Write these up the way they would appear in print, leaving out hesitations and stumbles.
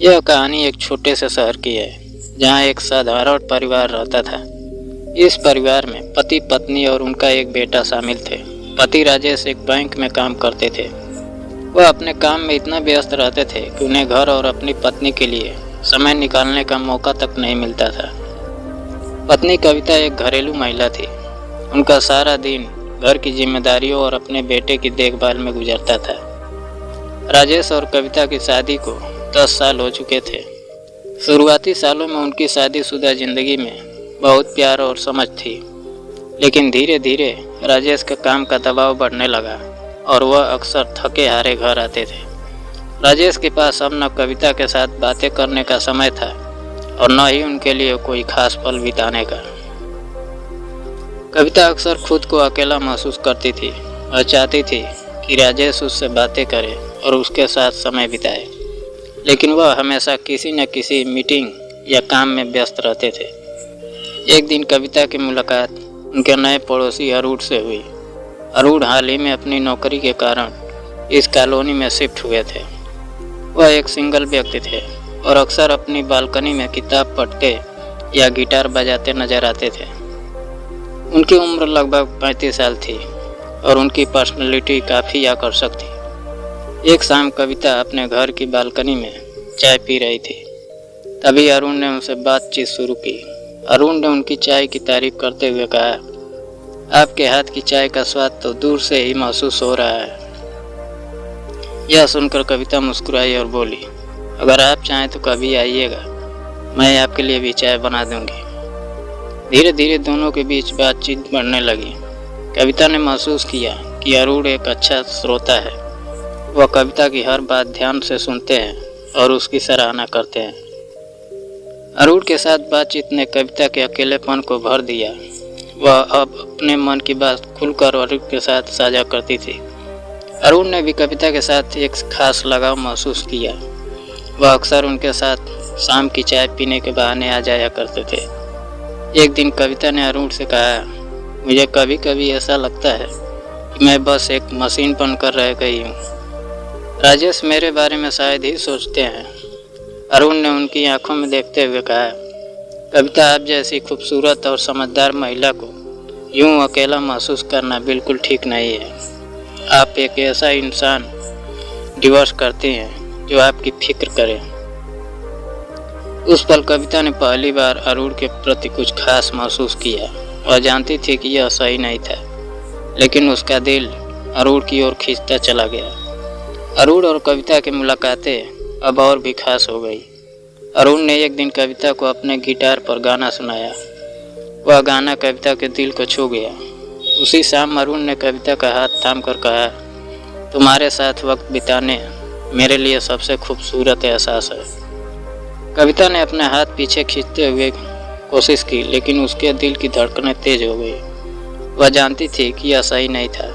यह कहानी एक छोटे से शहर की है जहाँ एक साधारण परिवार रहता था। इस परिवार में पति पत्नी और उनका एक बेटा शामिल थे। पति राजेश एक बैंक में काम करते थे। वह अपने काम में इतना व्यस्त रहते थे कि उन्हें घर और अपनी पत्नी के लिए समय निकालने का मौका तक नहीं मिलता था। पत्नी कविता एक घरेलू महिला थी। उनका सारा दिन घर की जिम्मेदारियों और अपने बेटे की देखभाल में गुजरता था। राजेश और कविता की शादी को 10 साल हो चुके थे। शुरुआती सालों में उनकी शादीशुदा जिंदगी में बहुत प्यार और समझ थी, लेकिन धीरे धीरे राजेश के काम का दबाव बढ़ने लगा और वह अक्सर थके हारे घर आते थे। राजेश के पास अब न कविता के साथ बातें करने का समय था और न ही उनके लिए कोई खास पल बिताने का। कविता अक्सर खुद को अकेला महसूस करती थी और चाहती थी कि राजेश उससे बातें करे और उसके साथ समय बिताए, लेकिन वह हमेशा किसी न किसी मीटिंग या काम में व्यस्त रहते थे। एक दिन कविता की मुलाकात उनके नए पड़ोसी अरूण से हुई। अरूण हाल ही में अपनी नौकरी के कारण इस कॉलोनी में शिफ्ट हुए थे। वह एक सिंगल व्यक्ति थे और अक्सर अपनी बालकनी में किताब पढ़ते या गिटार बजाते नजर आते थे। उनकी उम्र लगभग 35 साल थी और उनकी पर्सनैलिटी काफ़ी आकर्षक थी। एक शाम कविता अपने घर की बालकनी में चाय पी रही थी। तभी अरुण ने उनसे बातचीत शुरू की। अरुण ने उनकी चाय की तारीफ करते हुए कहा, आपके हाथ की चाय का स्वाद तो दूर से ही महसूस हो रहा है। यह सुनकर कविता मुस्कुराई और बोली, अगर आप चाहें तो कभी आइएगा, मैं आपके लिए भी चाय बना दूंगी। धीरे धीरे दोनों के बीच बातचीत बढ़ने लगी। कविता ने महसूस किया कि अरुण एक अच्छा श्रोता है। वह कविता की हर बात ध्यान से सुनते हैं और उसकी सराहना करते हैं। अरुण के साथ बातचीत ने कविता के अकेलेपन को भर दिया। वह अब अपने मन की बात खुलकर अरुण के साथ साझा करती थी। अरुण ने भी कविता के साथ एक खास लगाव महसूस किया। वह अक्सर उनके साथ शाम की चाय पीने के बहाने आ जाया करते थे। एक दिन कविता ने अरुण से कहा, मुझे कभी कभी ऐसा लगता है कि मैं बस एक मशीन बनकर रह गई हूँ। राजेश मेरे बारे में शायद ही सोचते हैं। अरुण ने उनकी आंखों में देखते हुए कहा, कविता आप जैसी खूबसूरत और समझदार महिला को यूं अकेला महसूस करना बिल्कुल ठीक नहीं है। आप एक ऐसा इंसान डिवोर्स करती हैं जो आपकी फिक्र करे। उस पल कविता ने पहली बार अरुण के प्रति कुछ खास महसूस किया। वह जानती थी कि यह सही नहीं था, लेकिन उसका दिल अरुण की ओर खींचता चला गया। अरुण और कविता की मुलाकातें अब और भी खास हो गई। अरुण ने एक दिन कविता को अपने गिटार पर गाना सुनाया। वह गाना कविता के दिल को छू गया। उसी शाम अरुण ने कविता का हाथ थामकर कहा, तुम्हारे साथ वक्त बिताने मेरे लिए सबसे खूबसूरत एहसास है। कविता ने अपने हाथ पीछे खींचते हुए कोशिश की, लेकिन उसके दिल की धड़कनें तेज हो गई। वह जानती थी कि यह सही नहीं था,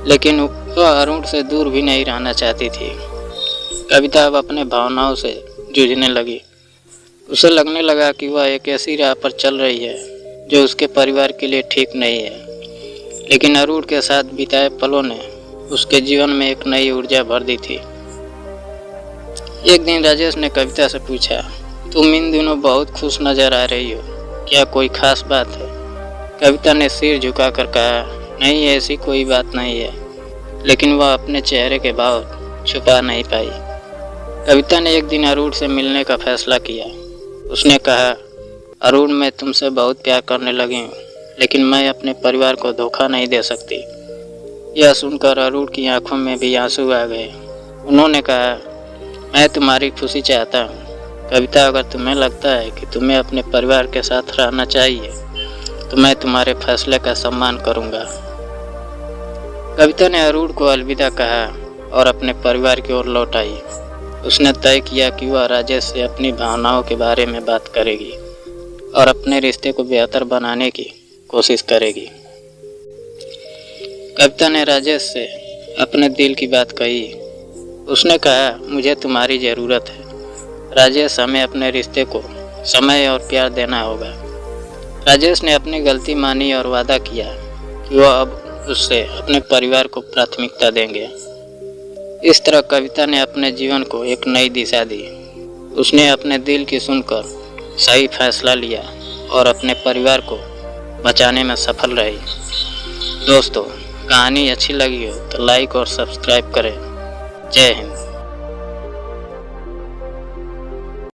लेकिन वह अरुण से दूर भी नहीं रहना चाहती थी। कविता अब अपने भावनाओं से जूझने लगी। उसे लगने लगा कि वह एक ऐसी राह पर चल रही है जो उसके परिवार के लिए ठीक नहीं है, लेकिन अरुण के साथ बिताए पलों ने उसके जीवन में एक नई ऊर्जा भर दी थी। एक दिन राजेश ने कविता से पूछा, तुम इन दिनों बहुत खुश नजर आ रही हो, क्या कोई खास बात है? कविता ने सिर झुकाकर कहा, नहीं, ऐसी कोई बात नहीं है, लेकिन वह अपने चेहरे के भाव छुपा नहीं पाई। कविता ने एक दिन अरुण से मिलने का फैसला किया। उसने कहा, अरुण, मैं तुमसे बहुत प्यार करने लगी हूँ, लेकिन मैं अपने परिवार को धोखा नहीं दे सकती। यह सुनकर अरुण की आंखों में भी आंसू आ गए। उन्होंने कहा, मैं तुम्हारी खुशी चाहता हूँ कविता। अगर तुम्हें लगता है कि तुम्हें अपने परिवार के साथ रहना चाहिए तो मैं तुम्हारे फैसले का सम्मान करूँगा। कविता ने अरुण को अलविदा कहा और अपने परिवार की ओर लौट आई। उसने तय किया कि वह राजेश से अपनी भावनाओं के बारे में बात करेगी और अपने रिश्ते को बेहतर बनाने की कोशिश करेगी। कविता ने राजेश से अपने दिल की बात कही। उसने कहा, मुझे तुम्हारी ज़रूरत है राजेश, हमें अपने रिश्ते को समय और प्यार देना होगा। राजेश ने अपनी गलती मानी और वादा किया कि वह अब उससे अपने परिवार को प्राथमिकता देंगे। इस तरह कविता ने अपने जीवन को एक नई दिशा दी। उसने अपने दिल की सुनकर सही फैसला लिया और अपने परिवार को बचाने में सफल रही। दोस्तों, कहानी अच्छी लगी हो तो लाइक और सब्सक्राइब करें। जय हिंद।